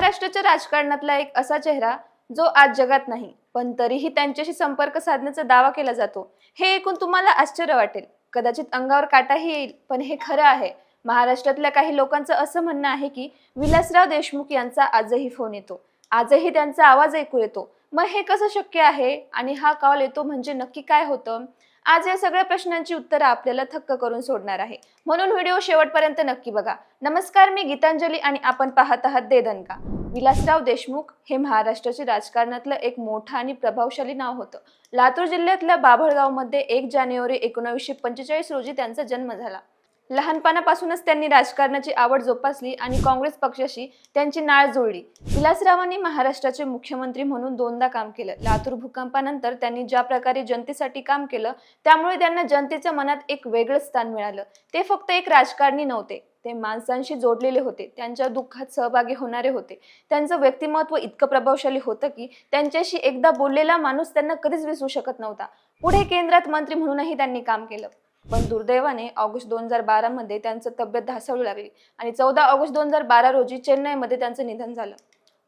महाराष्ट्राच्या राजकारणातला एक असा चेहरा जो आज जगात नाही, पण तरीही त्यांच्याशी संपर्क साधण्याचा दावा केला जातो. हे ऐकून तुम्हाला आश्चर्य वाटेल, कदाचित अंगावर काटाही येईल, पण हे खरं आहे. महाराष्ट्रातल्या काही लोकांचं असं म्हणणं आहे की विलासराव देशमुख यांचा आजही फोन येतो, आजही त्यांचा आवाज ऐकू येतो. मग हे कसं शक्य आहे आणि हा कॉल येतो म्हणजे नक्की काय होतं? आज या सगळ्या प्रश्नांची उत्तरं आपल्याला थक्क करून सोडणार आहे, म्हणून व्हिडिओ शेवटपर्यंत नक्की बघा. नमस्कार, मी गीतांजली आणि आपण पाहत आहात दे दणका. विलासराव देशमुख हे महाराष्ट्राच्या राजकारणातलं एक मोठं आणि प्रभावशाली नाव होतं. लातूर जिल्ह्यातल्या बाभळगावमध्ये 1 जानेवारी 1945 रोजी त्यांचा जन्म झाला. लहानपणापासूनच त्यांनी राजकारणाची आवड जोपासली आणि काँग्रेस पक्षाशी त्यांची नाळ जुळली. विलासरावांनी महाराष्ट्राचे मुख्यमंत्री म्हणून 2दा काम केलं. लातूर भूकंपानंतर त्यांनी ज्या प्रकारे जनतेसाठी काम केलं, त्यामुळे त्यांना जनतेच्या मनात एक वेगळं स्थान मिळालं. ते फक्त एक राजकारणी नव्हते, ते माणसांशी जोडलेले होते, त्यांच्या दुःखात सहभागी होणारे होते. त्यांचं व्यक्तिमत्व इतकं प्रभावशाली होतं की त्यांच्याशी एकदा बोललेला माणूस त्यांना कधीच विसरू शकत नव्हता. पुढे केंद्रात मंत्री म्हणूनही त्यांनी काम केलं, पण दुर्दैवाने ऑगस्ट 2012 मध्ये त्यांची तब्येत ढासळू लागली आणि 14 ऑगस्ट 2012 रोजी चेन्नईमध्ये त्यांचं निधन झालं.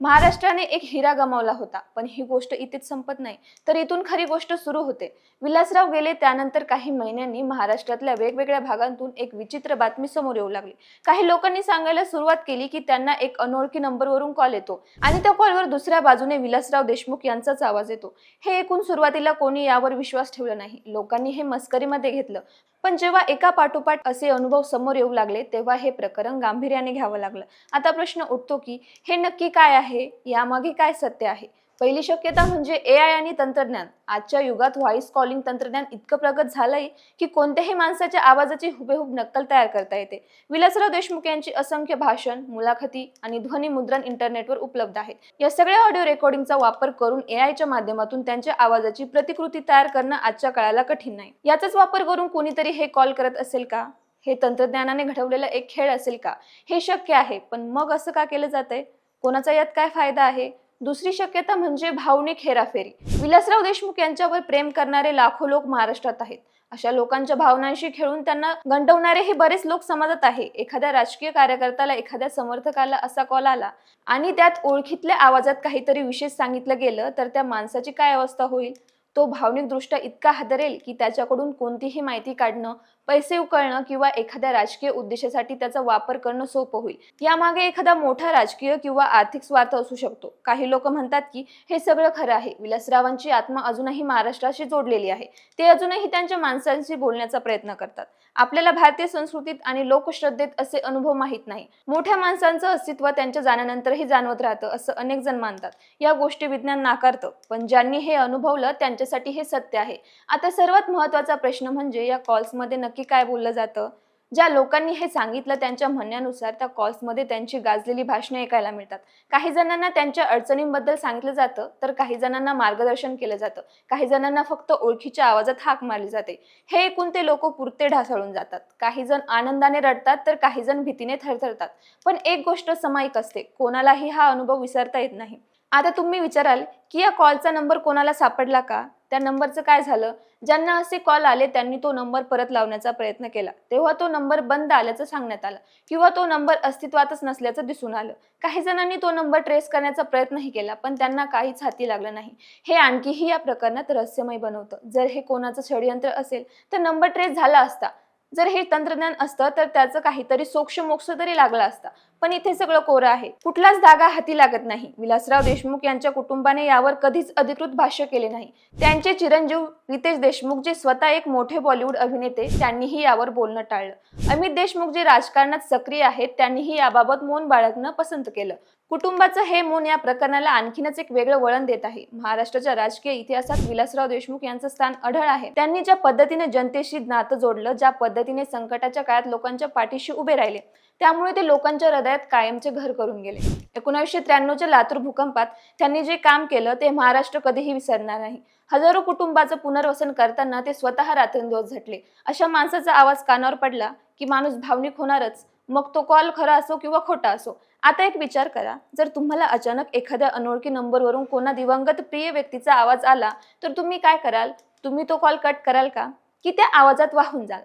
महाराष्ट्राने एक हिरा गमावला होता, पण ही गोष्ट इथेच संपत नाही, तर इथून खरी गोष्ट सुरू होते. विलासराव गेले त्यानंतर काही महिन्यांनी महाराष्ट्रातल्या वेगवेगळ्या भागांतून एक विचित्र बातमी समोर येऊ लागली. काही लोकांनी सांगायला सुरुवात केली की त्यांना एक अनोळखी नंबरवरून कॉल येतो आणि त्या कॉलवर दुसऱ्या बाजूने विलासराव देशमुख यांचाच आवाज येतो. हे ऐकून सुरुवातीला कोणी यावर विश्वास ठेवला नाही. लोकांनी हे मस्करीमध्ये घेतलं, पण जेव्हा एका पाठोपाठ असे अनुभव समोर येऊ लागले तेव्हा हे प्रकरण गांभीर्याने घ्यावं लागलं. आता प्रश्न उठतो की हे नक्की काय आहे, यामागे काय सत्य आहे? पहिली शक्यता म्हणजे AI आणि तंत्रज्ञान. आजच्या युगात व्हॉइस कॉलिंग तंत्रज्ञान इतकं प्रगत झालंय की कोणत्याही माणसाच्या आवाजाची हुबेहूब नक्कल तयार करता येते. विलासराव देशमुख यांची असंख्य भाषण, मुलाखती आणि ध्वनी मुद्रण इंटरनेटवर उपलब्ध आहेत. या सगळ्या ऑडिओ रेकॉर्डिंगचा वापर करून AIच्या माध्यमातून त्यांच्या आवाजाची प्रतिकृती तयार करणं आजच्या काळाला कठीण नाही. याचाच वापर करून कोणीतरी हे कॉल करत असेल का? हे तंत्रज्ञानाने घडवलेला एक खेळ असेल का? हे शक्य आहे, पण मग असं का केलं जातंय? कोणाचा यात काय फायदा आहे? दुसरी शक्यता म्हणजे भावनिक हेराफेरी. विलासराव देशमुख यांच्यावर प्रेम करणारे लाखो लोक महाराष्ट्रात आहेत. अशा लोकांच्या भावनांशी खेळून त्यांना गंडवणारेही बरेच लोक समाजात आहे. एखाद्या राजकीय कार्यकर्त्याला, एखाद्या समर्थकाला असा कॉल आला आणि त्यात ओळखीतल्या आवाजात काहीतरी विशेष सांगितलं गेलं तर त्या माणसाची काय अवस्था होईल? तो भावनिकदृष्ट्या इतका हादरेल की त्याच्याकडून कोणतीही माहिती काढणं, पैसे उकळणं किंवा एखाद्या राजकीय उद्देशासाठी त्याचा वापर करणं सोपं होईल. यामागे एखादा मोठा राजकीय किंवा आर्थिक स्वार्थ असू शकतो. काही लोक म्हणतात की हे सगळं खरं आहे. विलासरावांची आत्मा अजूनही महाराष्ट्राशी जोडलेली आहे. ते अजूनही त्यांच्या माणसांशी बोलण्याचा प्रयत्न करतात. आपल्याला भारतीय संस्कृतीत आणि लोकश्रद्धेत असे अनुभव माहीत नाही. मोठ्या माणसांचं अस्तित्व त्यांच्या जाण्यानंतरही जाणवत राहतं असं अनेक जण मानतात. या गोष्टी विज्ञान नाकारतं, पण ज्यांनी हे अनुभवलं त्यांच्यासाठी हे सत्य आहे. आता सर्वात महत्त्वाचा प्रश्न म्हणजे या कॉल्समध्ये नक्की काय बोललं जातं? ज्या लोकांनी हे सांगितलं त्यांच्या म्हणण्यानुसार त्या कॉल्समध्ये त्यांची गाजलेली भाषणे ऐकायला मिळतात. काही जणांना त्यांच्या अडचणींबद्दल सांगितलं जातं, तर काही जणांना मार्गदर्शन केलं जातं. काही जणांना फक्त ओळखीच्या आवाजात हाक मारली जाते. हे ऐकून ते लोक पुरते ढासळून जातात. काही जण आनंदाने रडतात, तर काही जण भीतीने थरथरतात. पण एक गोष्ट सामायिक असते, कोणालाही हा अनुभव विसरता येत नाही. आता तुम्ही विचाराल की या कॉलचा नंबर कोणाला सापडला का? त्या नंबरचं काय झालं? ज्यांना असे कॉल आले त्यांनी तो नंबर परत लावण्याचा प्रयत्न केला, तेव्हा तो नंबर बंद आल्याचं सांगण्यात आलं किंवा तो नंबर अस्तित्वातच नसल्याचं दिसून आलं. काही जणांनी तो नंबर ट्रेस करण्याचा प्रयत्नही केला, पण त्यांना काहीच हाती लागलं नाही. हे आणखीही या प्रकरणात रहस्यमय बनवतं. जर हे कोणाचं षडयंत्र असेल तर नंबर ट्रेस झाला असता. जर हे तंत्रज्ञान असतं तर त्याचं काहीतरी सोक्ष तरी लागला असता. पण इथे सगळं कोरं आहे, कुठलाच धागा हाती लागत नाही. विलासराव देशमुख यांच्या कुटुंबाने यावर कधीच अधिकृत भाष्य केले नाही. त्यांचे चिरंजीव रितेश देशमुख, जे स्वतः एक मोठे बॉलिवूड अभिनेते, त्यांनीही यावर बोलणं टाळलं. अमित देशमुख, जे राजकारणात सक्रिय आहेत, त्यांनीही याबाबत मौन बाळगणं पसंत केलं. कुटुंबाचं हे मौन या प्रकरणाला आणखीनच एक वेगळं वळण देत आहे. महाराष्ट्राच्या राजकीय इतिहासात विलासराव देशमुख यांचं स्थान अढळ आहे. त्यांनी ज्या पद्धतीने जनतेशी नातं जोडलं, ज्या पद्धतीने संकटाच्या काळात लोकांच्या पाठीशी उभे राहिले, त्यामुळे ते लोकांच्या हृदयात कायमचे घर करून गेले. 1993च्या लातूर भूकंपात त्यांनी जे काम केलं ते महाराष्ट्र कधीही विसरणार नाही. हजारो कुटुंबाचं पुनर्वसन करताना ते स्वतः रात्रंदिवस झटले. अशा माणसाचा आवाज कानावर पडला की माणूस भावनिक होणारच, मग तो कॉल खरा असो किंवा खोटा असो. आता एक विचार करा, जर तुम्हाला अचानक एखाद्या अनोळखी नंबरवरून कोणा दिवंगत प्रिय व्यक्तीचा आवाज आला तर तुम्ही काय कराल? तुम्ही तो कॉल कट कराल का, की त्या आवाजात वाहून जाल?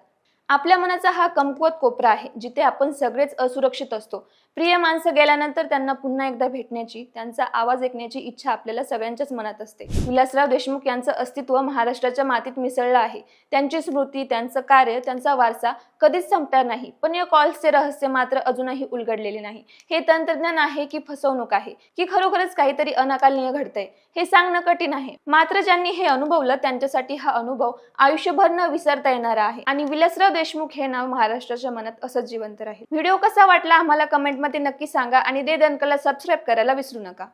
आपल्या मनाचा हा कमकुवत कोपरा आहे, जिथे आपण सगळेच असुरक्षित असतो. प्रिय माणसं गेल्यानंतर त्यांना पुन्हा एकदा भेटण्याची, त्यांचा आवाज ऐकण्याची इच्छा आपल्याला सगळ्यांच्याच मनात असते. विलासराव देशमुख यांचं अस्तित्व महाराष्ट्राच्या मातीत मिसळलं आहे. त्यांची स्मृती, त्यांचं कार्य, त्यांचा वारसा कधीच संपणार नाही. पण या कॉल्सचे रहस्य मात्र अजूनही उलगडलेले नाही. हे तंत्रज्ञान आहे की फसवणूक आहे, की खरोखरच काहीतरी अनाकलनीय घडतंय, हे सांगणं कठीण आहे. मात्र ज्यांनी हे अनुभवलं त्यांच्यासाठी हा अनुभव आयुष्यभर न विसरता येणारा आहे. आणि विलासराव देशमुख हे नाव महाराष्ट्राच्या मनात असंच जिवंत राहील. व्हिडिओ कसा वाटला आम्हाला कमेंटमध्ये नक्की सांगा आणि दे दणकला सबस्क्राईब करायला विसरू नका.